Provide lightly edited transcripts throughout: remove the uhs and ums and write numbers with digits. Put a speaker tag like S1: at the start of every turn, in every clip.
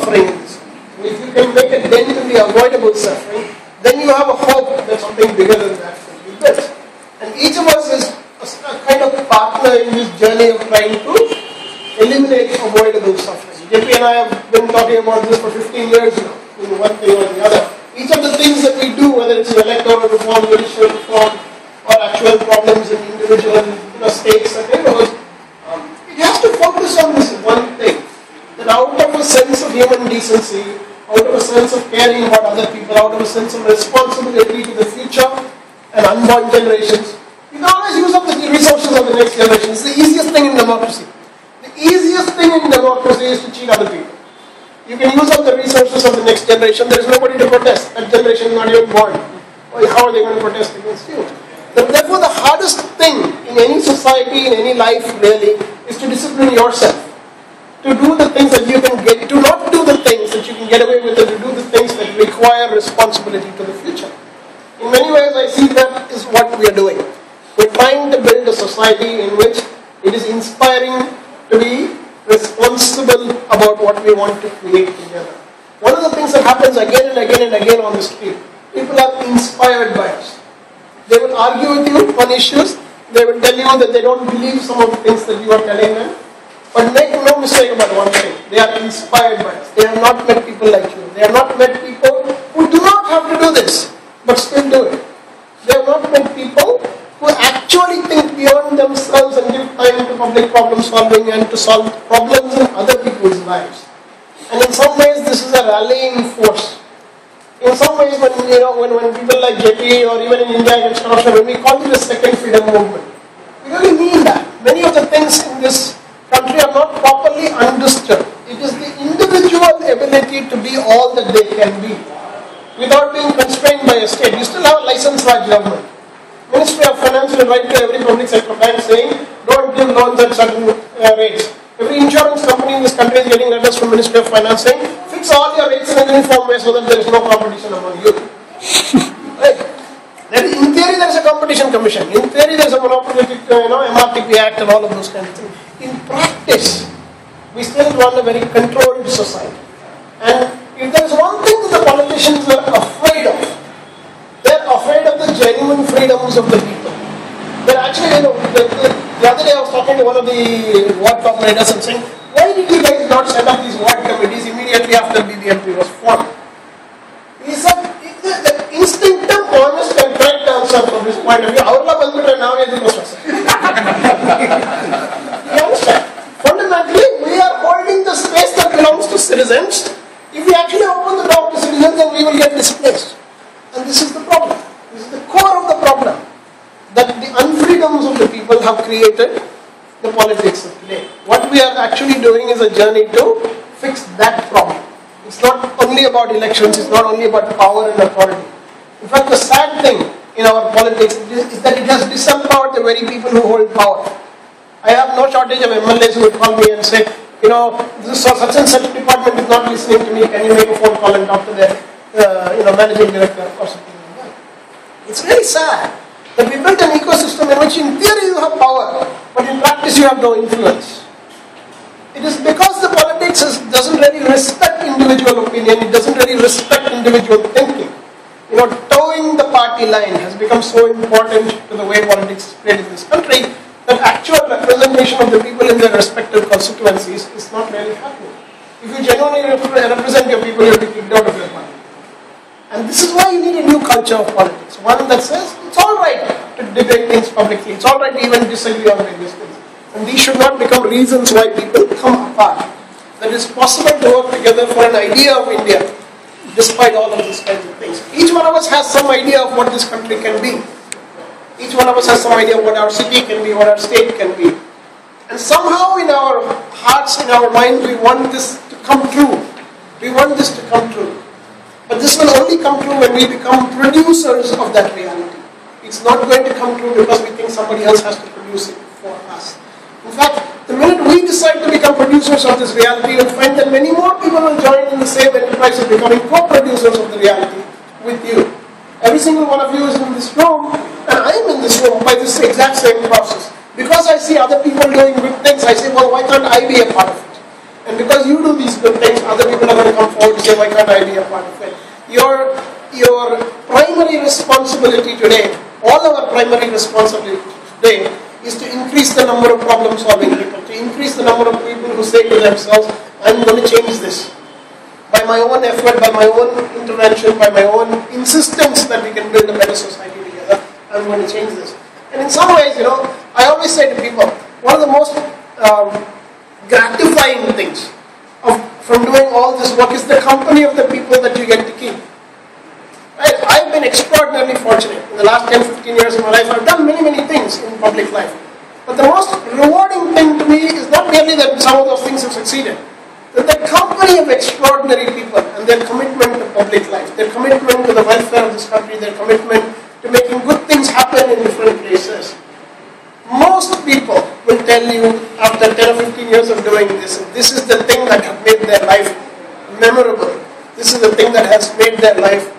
S1: suffering in this. If you can make a dent in the avoidable suffering, then you have a hope that something bigger than that can be built. And each of us is a kind of partner in this journey of trying to eliminate avoidable suffering. JP and I have been talking about this for 15 years now, in one thing or the other. Each of the things that we do, whether it's electoral reform, judicial reform, or actual problems in individual states and neighborhoods, it has to focus on this one thing. That out of a sense of human decency, out of a sense of caring about other people, out of a sense of responsibility to the future and unborn generations, we can always use up the resources of the next generation. It's the easiest thing in democracy. The easiest thing in democracy is to cheat other people. You can use up the resources of the next generation. There is nobody to protest. That generation is not even born. Well, how are they going to protest against you? Therefore, the hardest thing in any society, in any life really, is to discipline yourself. To do the things that you can get, to not do the things that you can get away with, and to do the things that require responsibility to the future. In many ways, I see that is what we are doing. We're trying to build a society in which it is inspiring to be responsible about what we want to create together. One of the things that happens again and again and again on the street, people are inspired by us. They will argue with you on issues. They will tell you that they don't believe some of the things that you are telling them. But make no mistake about one thing. They are inspired by us. They have not met people like you. They have not met people who do not have to do this, but still do it. They have not met people who actually think beyond themselves and give time to public problem solving and to solve problems in other people's lives. And in some ways, this is a rallying force. In some ways, when people like JP or even in India against corruption, when we call it a second freedom movement, we really mean that. Many of the things in this country are not properly understood. It is the individual ability to be all that they can be without being constrained by a state. You still have a licensed government. Ministry of Finance will write to every public sector bank saying, don't give loans at certain rates. Every insurance company in this country is getting letters from Ministry of Finance saying, fix all your rates in a uniform way so that there is no competition among you. Right? In theory, there is a competition commission. In theory, there is a monopolistic, MRTP Act and all of those kinds of things. In practice, we still run a very controlled society. And if there is one thing that the politicians are afraid of, they're afraid of the genuine freedoms of the people. They're actually, the other day I was talking to one of the ward operators and saying, why did you guys not set up these ward committees immediately after BBMP was formed? He said, the instinctive, honest and correct answer from his point of view, you understand? Fundamentally, we are holding the space that belongs to citizens. If we actually open the door to citizens, then we will get displaced. And this is the problem. This is the core of the problem. That the unfreedoms of the people have created the politics of today. What we are actually doing is a journey to fix that problem. It's not only about elections, it's not only about power and authority. In fact, the sad thing in our politics is that it has disempowered the very people who hold power. I have no shortage of MLAs who would call me and say, this such and such department is not listening to me, can you make a phone call and talk to their managing director or something like that. It's very sad that we built an ecosystem in which in theory you have power, but in practice you have no influence. It is because the politics doesn't really respect individual opinion, it doesn't really respect individual thinking. Towing the party line has become so important to the way politics is played in this country that actual representation of the people in their respective constituencies is not really happening. If you genuinely represent your people, you'll be kicked out of your party. And this is why you need a new culture of politics. One that says it's all right to debate things publicly. It's all right to even disagree on various things. And these should not become reasons why people come apart. That it's possible to work together for an idea of India, despite all of these kinds of things. Each one of us has some idea of what this country can be. Each one of us has some idea of what our city can be, what our state can be. And somehow in our hearts, in our minds, we want this to come true. We want this to come true. But this will only come true when we become producers of that reality. It's not going to come true because we think somebody else has to produce it for us. In fact, the minute we decide to become producers of this reality, you'll find that many more people will join in the same enterprise of becoming co-producers of the reality with you. Every single one of you is in this room, and I am in this room by this exact same process. Because I see other people doing good things, I say, well, why can't I be a part of it? And because you do these good things, other people are going to come okay, why can't I be a part of it? Your primary responsibility today, all our primary responsibility today, is to increase the number of problem-solving people, to increase the number of people who say to themselves, I'm going to change this. By my own effort, by my own intervention, by my own insistence that we can build a better society together, I'm going to change this. And in some ways, I always say to people, one of the most gratifying things from doing all this work is the company of the people that you get to keep. I've been extraordinarily fortunate in the last 10, 15 years of my life. I've done many, many things in public life. But the most rewarding thing to me is not merely that some of those things have succeeded, that the company of extraordinary people and their commitment to public life, their commitment to the welfare of this country, their commitment to making good things happen in different places. Most people will tell you after 10 or 15 years of doing this, this is the thing that has made their life memorable. This is the thing that has made their life,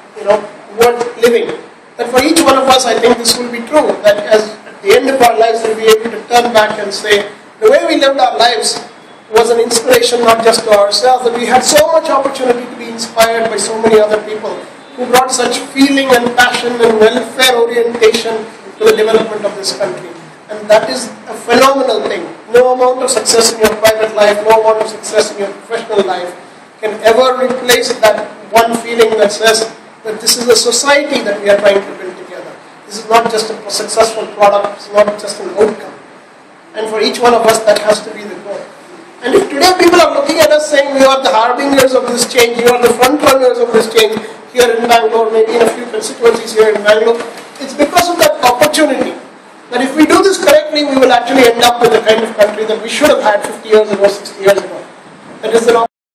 S1: worth living. That for each one of us, I think this will be true. That at the end of our lives, we'll be able to turn back and say, the way we lived our lives was an inspiration not just to ourselves, that we had so much opportunity to be inspired by so many other people who brought such feeling and passion and welfare orientation to the development of this country. And that is a phenomenal thing. No amount of success in your private life, no amount of success in your professional life can ever replace that one feeling that says that this is a society that we are trying to build together. This is not just a successful product, it's not just an outcome. And for each one of us, that has to be the goal. And if today people are looking at us saying, we are the harbingers of this change, you are the front runners of this change here in Bangalore, maybe in a few constituencies here in Bangalore, it's because of that opportunity. That if we do this correctly, we will actually end up with the kind of country that we should have had 50 years ago, 60 years ago. That is an